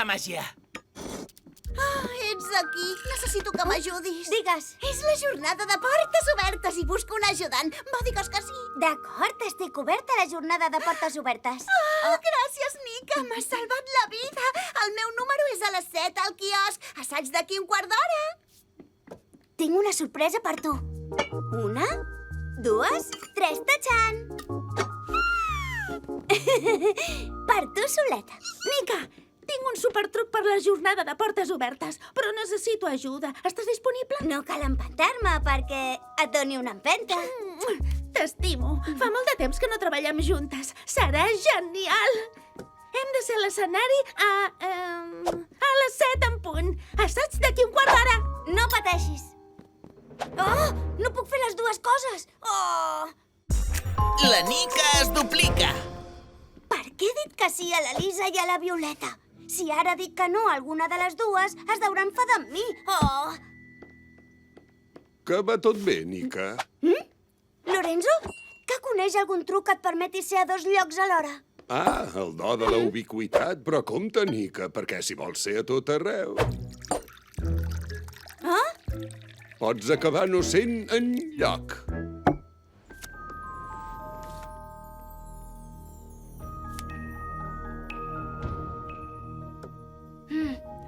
màgia. Ets aquí. Necessito que m'ajudis. Digues. És la jornada de portes obertes i busco un ajudant. Va, digues que sí. D'acord, estic oberta a la jornada de portes obertes. Gràcies, Nica. M'has salvat la vida. El meu número és a les 7 al quiosc. Assaig d'aquí un quart d'hora. Tinc una sorpresa per tu. 1, 2, 3, tachan! Per tu soleta. Nica, tinc un supertruc per la jornada de portes obertes, però necessito ajuda. Estàs disponible? No cal empantar-me perquè et doni una empenta. T'estimo. Fa molt de temps que no treballem juntes. Serà genial. Hem de ser a l'escenari a les 7 en punt. Assaig d'aquí un quart d'hora. No pateixis. Oh, no puc fer les dues coses. Oh! La Nica es duplica. Per què he dit que sí a la Lisa i a la Violeta? Si ara dic que no a alguna de les dues, es deurà enfadar amb mi. Oh! Que va tot bé, Nica? Lorenzo, que coneix algun truc que et permeti ser a 2 llocs alhora? Ah, el do de la ubiquitat, però compte, Nica, perquè si vols ser a tot arreu... Pots acabar no sent enlloc.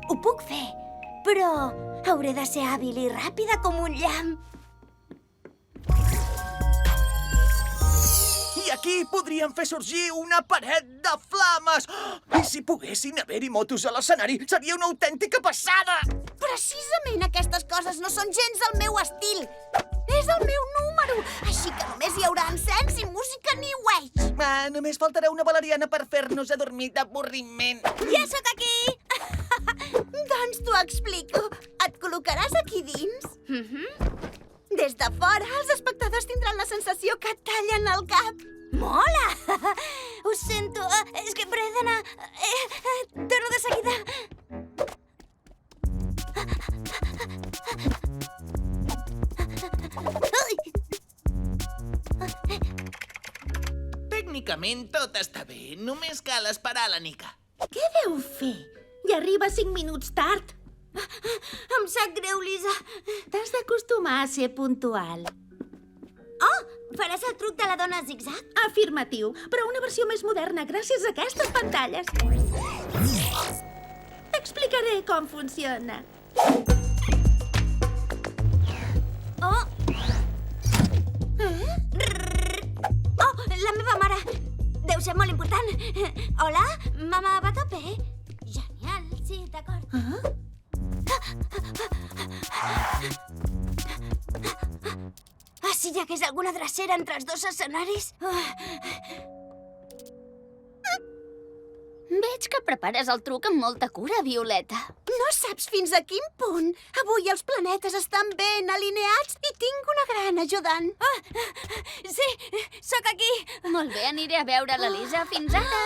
Ho puc fer, però hauré de ser hàbil i ràpida com un llamp. I aquí podríem fer sorgir una paret de flames. I si poguessin haver-hi motos a l'escenari, seria una autèntica passada. Precisament aquestes coses no són gens el meu estil. És el meu número, així que només hi haurà encens i música New Age. Només faltarà una valeriana per fer-nos adormir d'avorriment. Ja sóc aquí! Doncs t'ho explico. Et col·locaràs aquí dins? Des de fora, els espectadors tindran la sensació que et tallen el cap. Mola! Ho sento, és que he d'anar... Torno de seguida. Tècnicament tot està bé. Només cal esperar la Nica. Què deu fer? I arriba 5 minuts tard. Em sap greu, Lisa. T'has d'acostumar a ser puntual. Oh, faràs el truc de la dona zigzag? Afirmatiu, però una versió més moderna gràcies a aquestes pantalles. T'explicaré com funciona. Oh! Oh, la meva mare! Deu ser molt important. Hola, mama va a tope? Genial, sí, d'acord. Si hi hagués alguna drecera entre els 2 escenaris... Veig que prepares el truc amb molta cura, Violeta. No saps fins a quin punt. Avui els planetes estan ben alineats i tinc una gran ajudant. Sí, sóc aquí. Molt bé, aniré a veure la Lisa. Fins ara.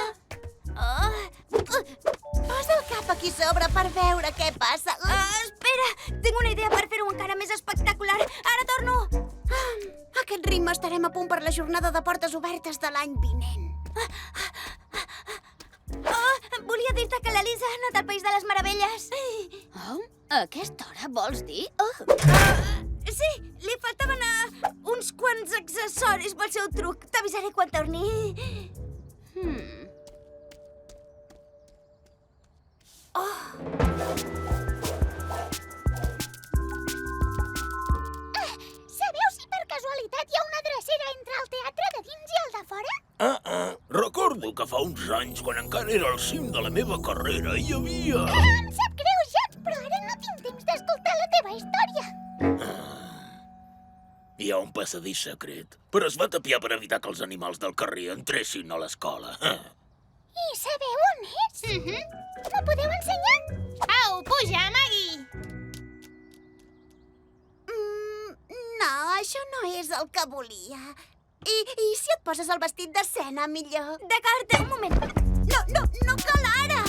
Posa el cap aquí sobre per veure què passa. Espera, tinc una idea per fer-ho encara més espectacular. Ara torno. Aquest ritme estarem a punt per la jornada de portes obertes de l'any vinent. Volia dir-te que la Lisa ha anat al País de les Meravelles. Oh, a aquesta hora vols dir? Sí, li faltaven uns quants accessoris pel seu truc. T'avisaré quan torni. Sabeu si per casualitat hi ha una drecera entre el teatre de dins i el de fora? Recordo que fa uns anys, quan encara era al cim de la meva carrera, hi havia... Em sap greu, Jack, però ara no tinc temps d'escoltar la teva història. Hi ha un passadís secret, però es va tapiar per evitar que els animals del carrer entressin a l'escola. I sabeu on és? M'ho podeu ensenyar? Au, puja, Maggie! No, això no és el que volia. I si et poses el vestit d'escena, millor? D'acord, un moment. No cal ara!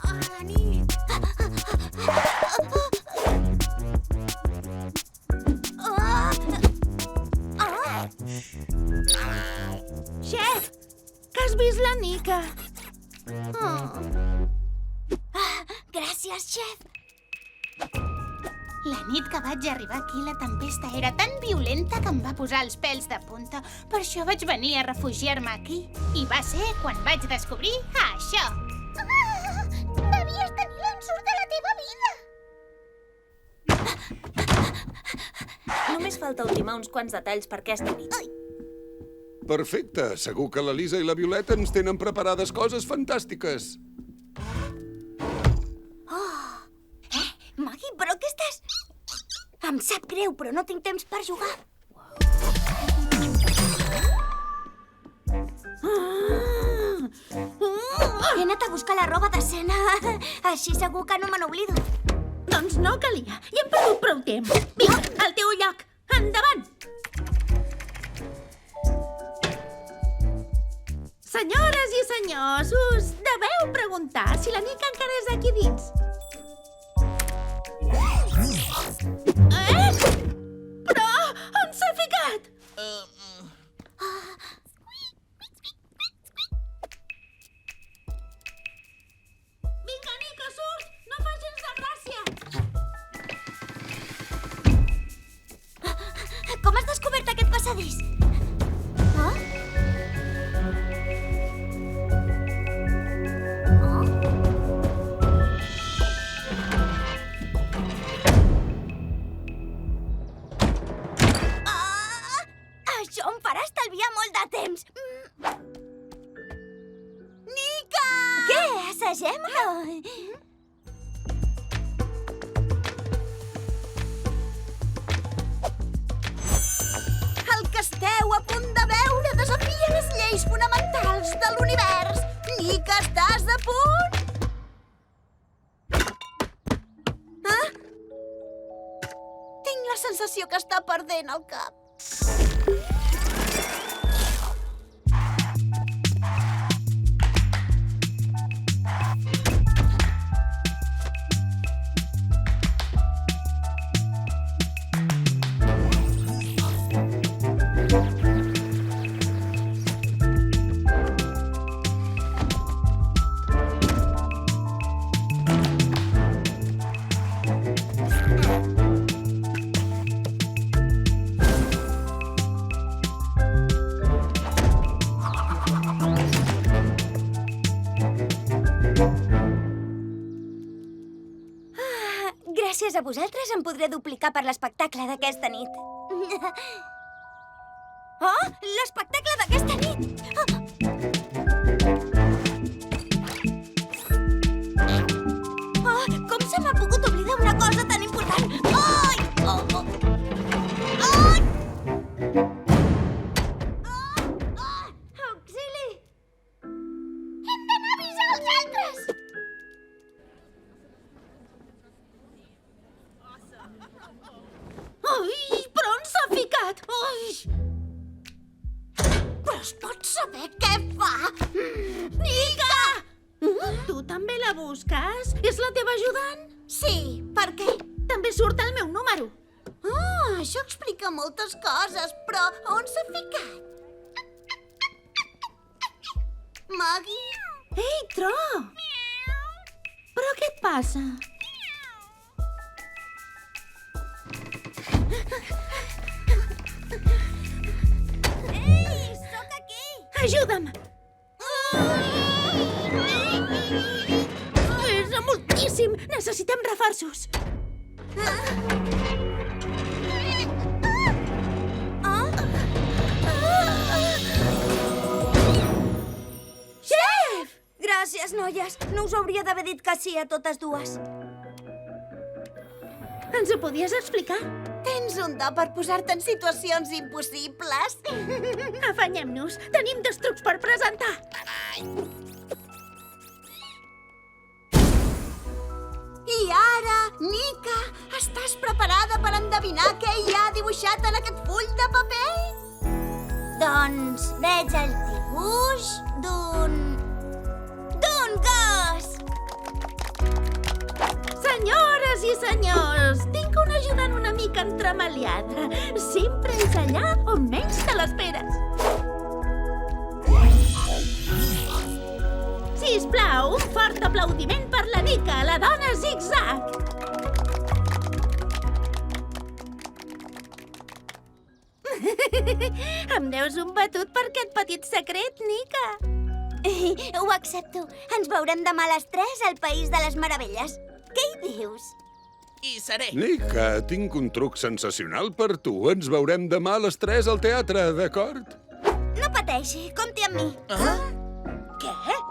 A la nit! Xef, que has vist la Nica? Gràcies, xef. La nit que vaig arribar aquí, la tempesta era tan violenta que em va posar els pèls de punta. Per això vaig venir a refugiar-me aquí. I va ser quan vaig descobrir això. Devies tenir l'ensurt de la teva vida. Només falta ultimar uns quants detalls per aquesta nit. Perfecte. Segur que la Lisa i la Violeta ens tenen preparades coses fantàstiques. Maggie, però què estàs... Em sap greu, però no tinc temps per jugar. He anat a buscar la roba d'escena. Així segur que no me n'oblido. Doncs no calia. I hem perdut prou temps. Vinga, al teu lloc. Endavant! Senyores i senyors, us deveu preguntar si la Nika encara és aquí dins. Però on s'ha ficat? Vinga, Nika, surt! No fa gens de gràcia! Com has descobert aquest passadís? Això em farà estalviar molt de temps. Nika! Què? Assagem? El que esteu a punt de veure desafia les lleis fonamentals de l'univers. Nika, estàs a punt? Tinc la sensació que està perdent el cap. Gràcies a vosaltres em podré duplicar per l'espectacle d'aquesta nit. Oh, l'espectacle d'aquesta nit! Oh, com se m'ha pogut oblidar una cosa tan important? Ai! Oh, oh. Ai! Auxili! Hem d'anar a avisar els altres! Ai, però on s'ha ficat? Ai! Però es pot saber què fa? Nika! Tu també la busques? És la teva ajudant? Sí, per què? També surt el meu número. Això explica moltes coses, però on s'ha ficat? Maggie? Ei, Tro! Però què et passa? Ei, sóc aquí! Ajuda'm! Pesa moltíssim! Necessitem reforços! Xef! Gràcies, noies. No us hauria d'haver dit que sí a totes dues. Ens ho podies explicar? Tens un do per posar-te en situacions impossibles. Afanyem-nos. Tenim 2 trucs per presentar. I ara, Nika, estàs preparada per endevinar què hi ha dibuixat en aquest full de paper? Doncs veig el dibuix d'un gos! Senyores i senyors, tinc una ajudant una mica entremaliada. Sempre és allà on menys te l'esperes. Sisplau, un fort aplaudiment per la Nika, la dona zig-zag. Em deus un batut per aquest petit secret, Nika. Ho accepto. Ens veurem demà a les 3 al País de les Meravelles. Què hi dius? Hi seré. Nika, tinc un truc sensacional per tu. Ens veurem demà a les 3 al teatre, d'acord? No pateixi, compti amb mi. Ah? Què?